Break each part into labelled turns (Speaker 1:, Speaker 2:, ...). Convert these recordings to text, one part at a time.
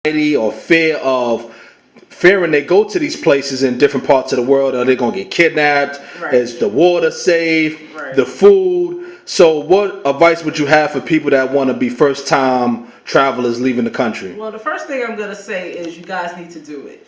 Speaker 1: or fearing they go to these places in different parts of the world, are they gonna get kidnapped?
Speaker 2: Right.
Speaker 1: Is the water safe?
Speaker 2: Right.
Speaker 1: The food? So what advice would you have for people that want to be first time travelers leaving the country?
Speaker 2: Well, the first thing I'm going to say is you guys need to do it.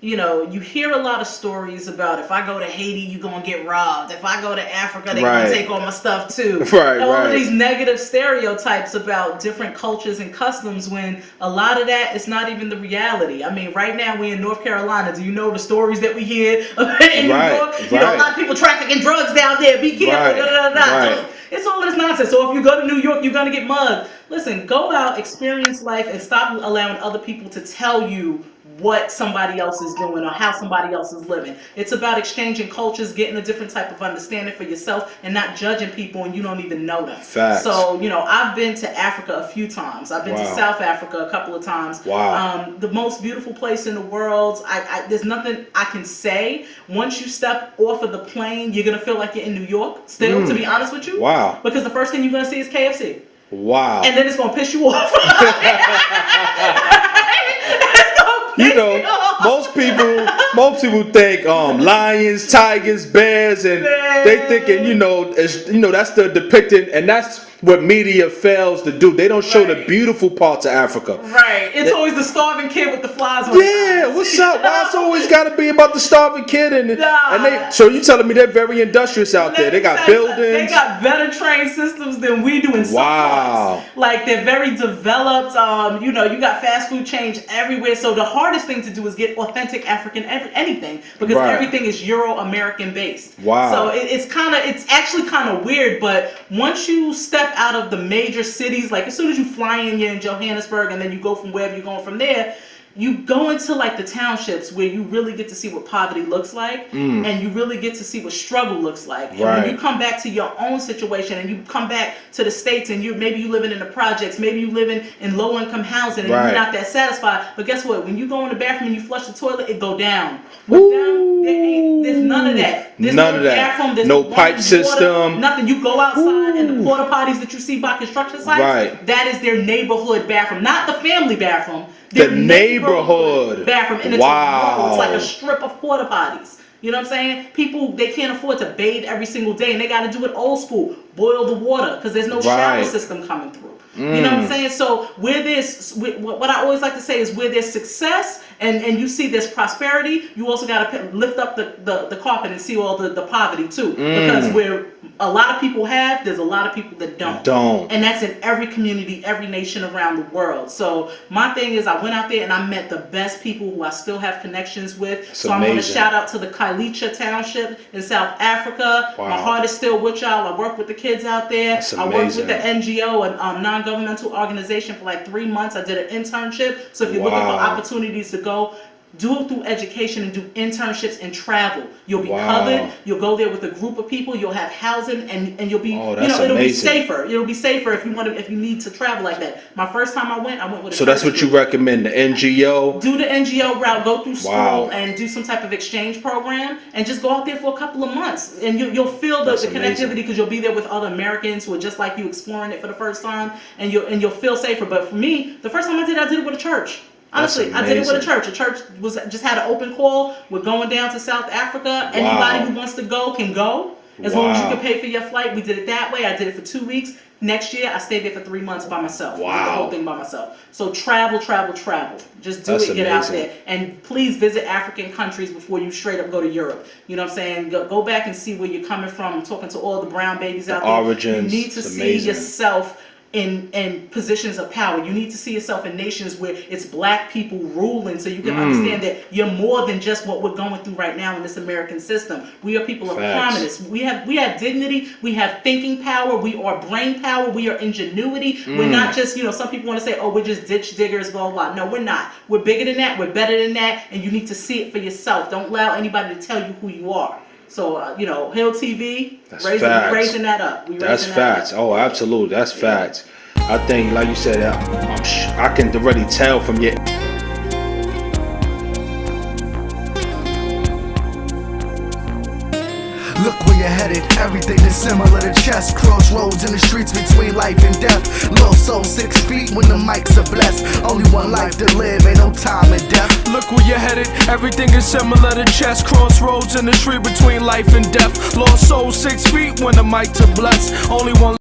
Speaker 2: You hear a lot of stories about if I go to Haiti, you're going to get robbed. If I go to Africa, they're going to take all my stuff too. All of these negative stereotypes about different cultures and customs when a lot of that is not even the reality. I mean, right now we're in North Carolina. Do you know the stories that we hear in New York? You know, a lot of people trafficking drugs down there. Be careful. It's all this nonsense. So if you go to New York, you're going to get mugged. Listen, go out, experience life, and stop allowing other people to tell you what somebody else is doing or how somebody else is living. It's about exchanging cultures, getting a different type of understanding for yourself, and not judging people and you don't even know them.
Speaker 1: Facts.
Speaker 2: So, I've been to Africa a few times. I've been to South Africa a couple of times.
Speaker 1: Wow.
Speaker 2: The most beautiful place in the world. There's nothing I can say. Once you step off of the plane, you're going to feel like you're in New York still, to be honest with you.
Speaker 1: Wow.
Speaker 2: Because the first thing you're going to see is KFC.
Speaker 1: Wow.
Speaker 2: And then it's going to piss you off.
Speaker 1: Most people think lions, tigers, bears, and they thinking that's the depicted, and that's what media fails to do. They don't show the beautiful parts of Africa.
Speaker 2: Right. It's always the starving kid with the flies on
Speaker 1: his eyes. What's up? Why it's always got to be about the starving kid? So you telling me they're very industrious out there? They got buildings.
Speaker 2: They got better trained systems than we do in some parts. Like they're very developed. You got fast food chains everywhere. So the hardest thing to do is get authentic African anything because everything is Euro-American based.
Speaker 1: Wow.
Speaker 2: So it's actually kind of weird. But once you step out of the major cities, like as soon as you fly in, you're in Johannesburg, and then you go from wherever you're going from there, you go into like the townships where you really get to see what poverty looks like, and you really get to see what struggle looks like. And when you come back to your own situation, and you come back to the States, and maybe you living in the projects, maybe you living in low income housing, and you're not that satisfied. But guess what? When you go in the bathroom and you flush the toilet, it go down. There's none of that. There's no bathroom. There's no pipe system. Nothing. You go outside, and the porta potties that you see by construction sites, that is their neighborhood bathroom, not the family bathroom.
Speaker 1: The neighborhood
Speaker 2: bathroom, and it's it's like a strip of porta potties. You know what I'm saying? People, they can't afford to bathe every single day, and they got to do it old school. Boil the water because there's no shower system coming through. You know what I'm saying? So what I always like to say is where there's success and you see there's prosperity, you also got to lift up the carpet and see all the poverty too. Because where a lot of people have, there's a lot of people that don't. And that's in every community, every nation around the world. So my thing is I went out there and I met the best people who I still have connections with.
Speaker 1: That's
Speaker 2: so
Speaker 1: amazing.
Speaker 2: I'm going to shout out to the Kailicha Township in South Africa.
Speaker 1: Wow.
Speaker 2: My heart is still with y'all. I work with the kids out there.
Speaker 1: That's
Speaker 2: I
Speaker 1: amazing.
Speaker 2: worked with the NGO, a non-governmental organization, for like 3 months. I did an internship. So if you're looking for opportunities to go, do it through education and do internships and travel. You'll be covered. You'll go there with a group of people. You'll have housing, and you'll be it'll be safer. It'll be safer if you need to travel like that. My first time I went with a
Speaker 1: So that's what you recommend, the NGO?
Speaker 2: Do the NGO route, go through school and do some type of exchange program and just go out there for a couple of months, and you'll feel the connectivity because you'll be there with other Americans who are just like you exploring it for the first time, and you'll feel safer. But for me, the first time I did it with a church. Honestly, I did it with a church. A church just had an open call. We're going down to South Africa. Anybody who wants to go can go. As long as you can pay for your flight. We did it that way. I did it for 2 weeks. Next year, I stayed there for 3 months by myself. I did the whole thing by myself. So travel. Just do it. Get out there. And please visit African countries before you straight up go to Europe. You know what I'm saying? Go back and see where you're coming from. I'm talking to all the brown babies out there.
Speaker 1: Origins.
Speaker 2: You need to see yourself in positions of power. You need to see yourself in nations where it's black people ruling, so you can understand that you're more than just what we're going through right now in this American system. We are people of prominence. We have dignity. We have thinking power. We are brain power. We are ingenuity. We're not just, some people want to say, oh, we're just ditch diggers, blah, blah, blah. No, we're not. We're bigger than that. We're better than that. And you need to see it for yourself. Don't allow anybody to tell you who you are. So, Hill TV, raising that up.
Speaker 1: That's facts. Oh, absolutely. That's facts. I think, like you said, I can already tell from your...
Speaker 3: Look where you're headed, everything is similar to chess. Crossroads in the streets between life and death. Lost soul 6 feet when the mics are blessed. Only one life to live, ain't no time in death.
Speaker 4: Look where you're headed, everything is similar to chess. Crossroads in the street between life and death. Lost soul 6 feet when the mic to bless. Only one